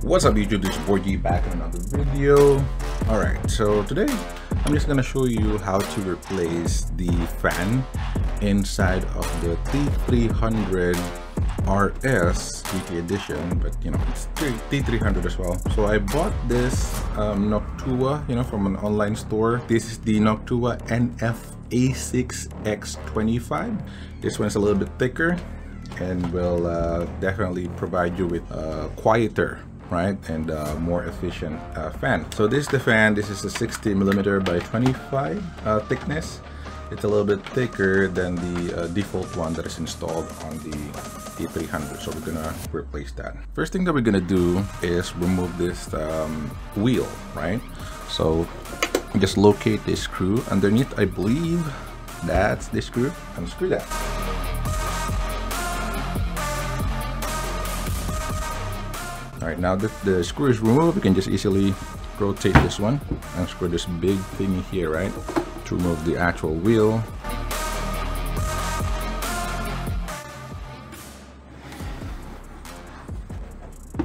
What's up YouTube, this is Boy G back in another video. Alright, so today I'm just gonna show you how to replace the fan inside of the T300 RS GT edition, but you know it's T300 as well. So I bought this Noctua, from an online store. This is the Noctua NF-A6X25. This one's a little bit thicker and will definitely provide you with quieter, right, and more efficient fan. So this is the fan. This is a 60mm by 25 thickness. It's a little bit thicker than the default one that is installed on the T300, so we're gonna replace that. First thing that we're gonna do is remove this wheel, right? So just locate this screw underneath. I believe that's the screw. Unscrew that. Alright, now that the screw is removed, we can just easily rotate this one and screw this big thingy here, right, to remove the actual wheel.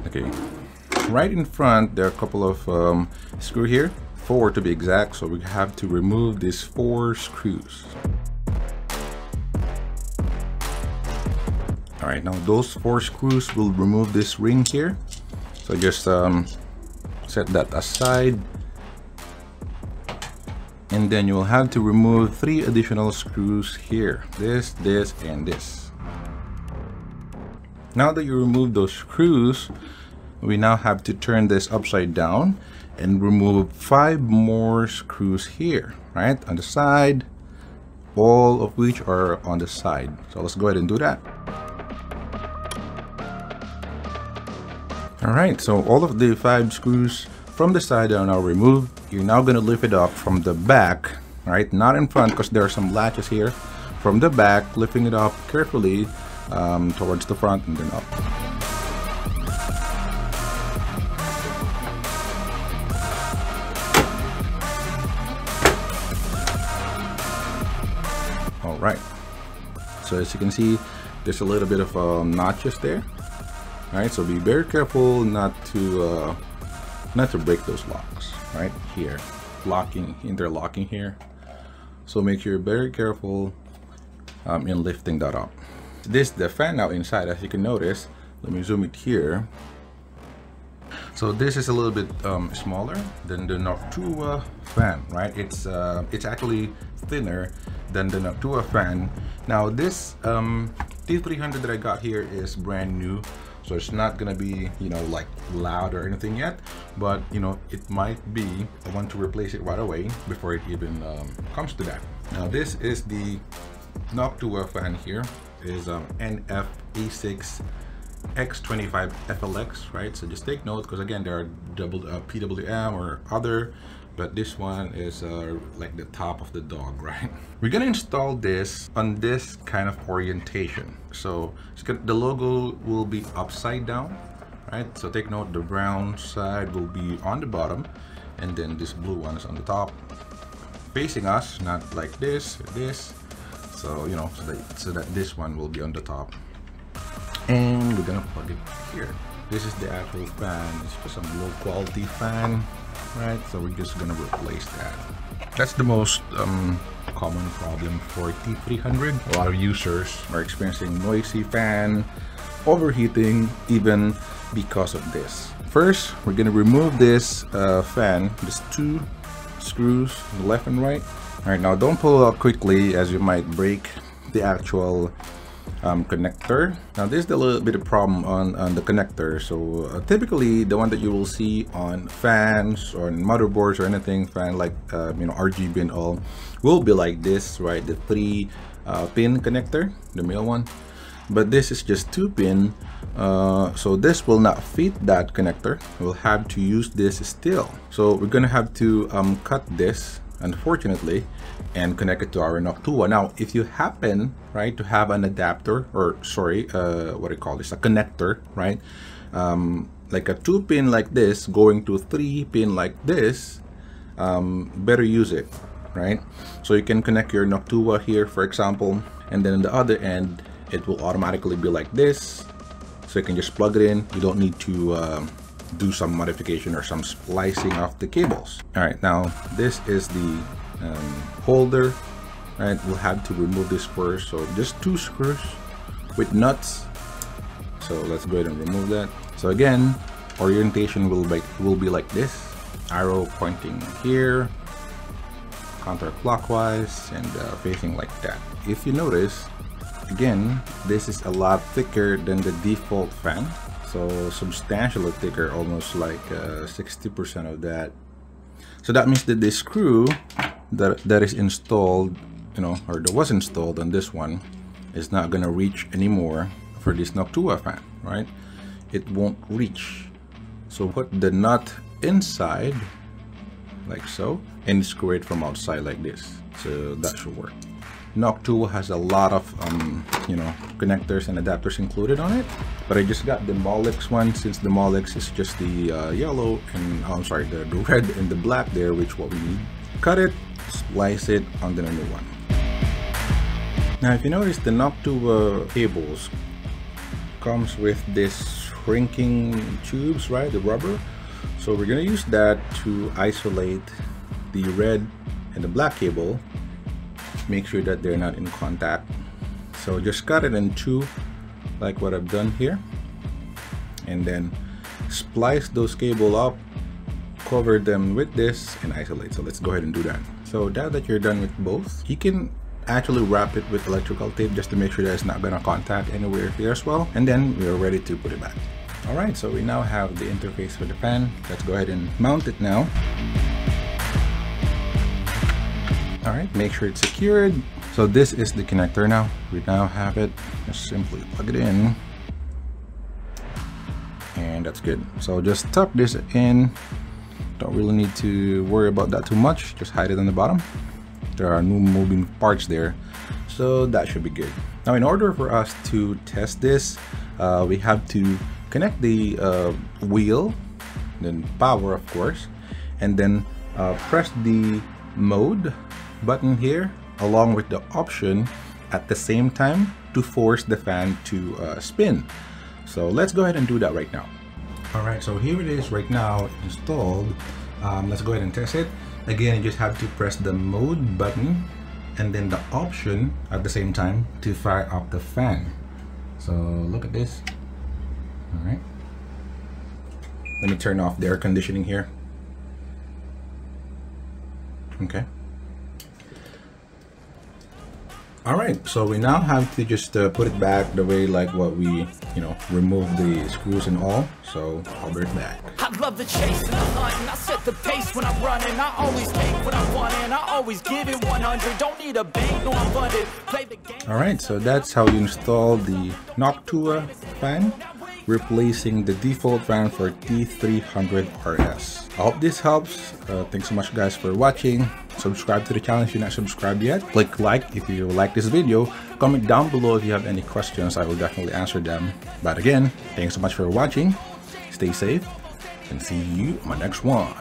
Okay, right in front there are a couple of screws here, 4 to be exact, so we have to remove these 4 screws. Alright, now those 4 screws will remove this ring here. So just set that aside, and then you will have to remove 3 additional screws here, this, and this. Now that you remove those screws, we now have to turn this upside down and remove 5 more screws here, right, on the side, all of which are on the side. So let's go ahead and do that. Alright, so all of the 5 screws from the side are now removed. You're now going to lift it up from the back, right? Not in front, because there are some latches here. From the back, lifting it up carefully towards the front and then up. Alright, so as you can see, there's a little bit of notches there. Right, so be very careful not to break those locks right here, interlocking here. So make sure you're very careful in lifting that up. This is the fan now inside, as you can notice. Let me zoom it here. So this is a little bit smaller than the Noctua fan, right? It's actually thinner than the Noctua fan. Now this T300 that I got here is brand new. So it's not gonna be, like loud or anything yet, but it might be. I want to replace it right away before it even comes to that. Now this is the Noctua fan here. It is NF-A6X25 FLX, right? So just take note, because again there are PWM or other, but this one is like the top of the dog, right? We're gonna install this on this kind of orientation. So the logo will be upside down, right? So take note, the brown side will be on the bottom, and then this blue one is on the top, facing us, not like this or this. So so that this one will be on the top, and we're gonna plug it here. This is the actual fan. It's just some low quality fan, right? So we're just gonna replace that. That's the most common problem for T300. A lot of users are experiencing noisy fan, overheating, even because of this. First, we're gonna remove this fan, just 2 screws, left and right. All right, now don't pull it out quickly, as you might break the actual connector. Now this is a little bit of problem on the connector. So typically the one that you will see on fans or on motherboards or anything fan like RGB and all will be like this, right? The 3 pin connector, the male one, but this is just 2 pin. So this will not fit that connector. We'll have to use this still. So we're gonna have to cut this, unfortunately, and connect it to our Noctua. Now if you happen, right, to have an adapter, or sorry, what do you call this, a connector, right, like a 2 pin like this going to 3 pin like this, better use it, right? So you can connect your Noctua here, for example, and then on the other end it will automatically be like this. So you can just plug it in. You don't need to do some modification or some splicing of the cables. All right, now this is the holder. Right, we'll have to remove this first. So just 2 screws with nuts. So let's go ahead and remove that. So again, orientation will be like this, arrow pointing here, counterclockwise, and facing like that. If you notice, again, this is a lot thicker than the default fan. So substantially thicker, almost like 60% of that. So that means that the screw that is installed, you know, or that was installed on this one, is not gonna reach anymore for this Noctua fan, right? It won't reach. So put the nut inside, like so, and screw it from outside like this. So that should work. Noctua has a lot of you know, connectors and adapters included on it, but I just got the Molex one, since the Molex is just the yellow and I'm sorry, the red and the black there, which what we need. Cut it, splice it on the new one. Now if you notice, the Noctua cables comes with this shrinking tubes, right, the rubber. So we're gonna use that to isolate the red and the black cable, make sure that they're not in contact. So just cut it in 2 like what I've done here, and then splice those cable up, cover them with this, and isolate. So let's go ahead and do that. So now that you're done with both, you can actually wrap it with electrical tape just to make sure that it's not going to contact anywhere here as well, and then we're ready to put it back. All right, so we now have the interface for the fan. Let's go ahead and mount it now. All right, make sure it's secured. So this is the connector now. We now have it. Just simply plug it in, and that's good. So just tuck this in. Don't really need to worry about that too much. Just hide it on the bottom. There are no moving parts there, so that should be good. Now in order for us to test this, we have to connect the wheel, then power of course, and then press the mode button here along with the option at the same time to force the fan to spin. So let's go ahead and do that right now. All right, so here it is right now installed. Let's go ahead and test it. Again, you just have to press the mode button and then the option at the same time to fire up the fan. So look at this. All right, let me turn off the air conditioning here. Okay. All right, so we now have to just put it back the way like what we, you know, remove the screws and all. So I'll be right back. I love the chase and the hunt, and I set the pace when I'm running. I always take what I want and I always give it 100. Don't need a bank, no I'm funded. Play the game. All right, so that's how you install the Noctua fan, replacing the default fan for T300 RS. I hope this helps. Thanks so much guys for watching. Subscribe to the channel if you're not subscribed yet. Click like if you like this video. Comment down below if you have any questions. I will definitely answer them. But again, thanks so much for watching. Stay safe and see you on my next one.